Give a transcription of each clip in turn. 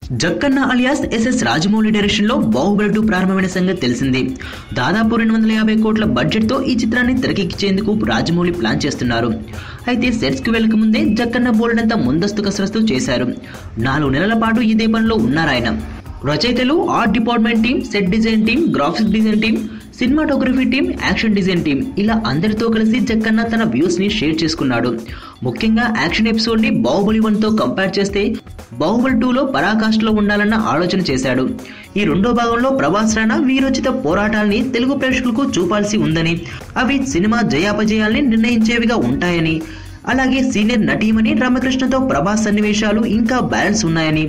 Jakkanna alias SS Rajamouli direction లో బాహుబలి 2 ప్రారంభమైన సంగతి తెలిసింది. దాదాపు 250 కోట్ల బడ్జెట్ తో ఈ చిత్రాన్ని తెరకెక్కించేందుకు రాజమౌళి ప్లాన్ చేస్తున్నారు. అయితే సెట్స్ కు వెళ్లక ముందే జక్కన్న బోల్డంతా ముందస్తు కసరత్తు చేశారు. 4 నెలల పాటు ఇదే పనిలో ఉన్నారాయన. రచయితలు, art department team, set design team, graphics design team, cinematography team, action design team ఇలా అందరితో కలిసి జక్కన్న తన వ్యూస్ ని షేర్ చేసుకున్నాడు. ముఖ్యంగా యాక్షన్ ఎపిసోడ్ ని బాహుబలి 1 తో కంపేర్ చేస్తే బాహుబలి 2 లో పరాకాష్ఠలో ఉండాలన్న ఆలోచన చేశాడు. ఈ రెండో భాగంలో ప్రభాస్ రాణా వీరోచిత పోరాటాల్ని తెలుగు ప్రేక్షకులకు చూపాల్సి ఉందని, అవి సినిమా జయాపజయాల్ని నిర్ణయించేవిగా ఉంటాయని, అలాగే సీనియర్ నటీమణి రమ్యకృష్ణతో ప్రభాస్ సన్నివేశాలు ఇంకా బ్యాలెన్స్ ఉన్నాయని,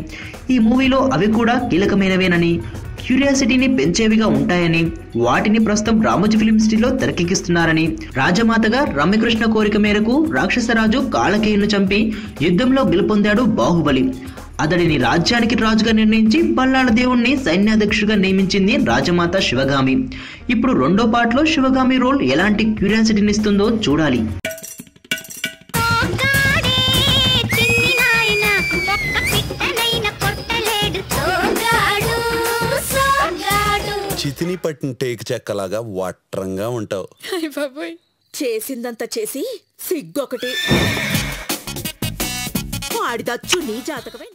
ఈ మూవీలో అవి కూడా కీలకమైనవేనని, క్యూరియాసిటీని పెంచేవిగా ఉంటాయని, వాటిని ప్రస్తుతం రామోజీ ఫిల్మ్ సిటీలో తెరకెక్కిస్తున్నారని, రాజమాతగా రమ్యకృష్ణ కోరిక మేరకు రాక్షసరాజు కాళకేయును చంపి యుద్ధంలో గెలుపొందాడు బాహుబలి. అతడిని రాజ్యానికి రాజుగా నిర్ణయించి పల్లాల దేవుణ్ణి సైన్యాధ్యక్షుడిగా నియమించింది రాజమాత శివగామి. ఇప్పుడు రెండో పార్ట్లో శివగామి రోల్ ఎలాంటి క్యూరియాసిటీని ఇస్తుందో చూడాలి. చితిని పట్టిన టేకు చెక్కలాగా వట్రంగా ఉంటావు. చేసిందంతా చేసి సిగ్గొకటి వాడిదచ్చు నీ జాతకమే.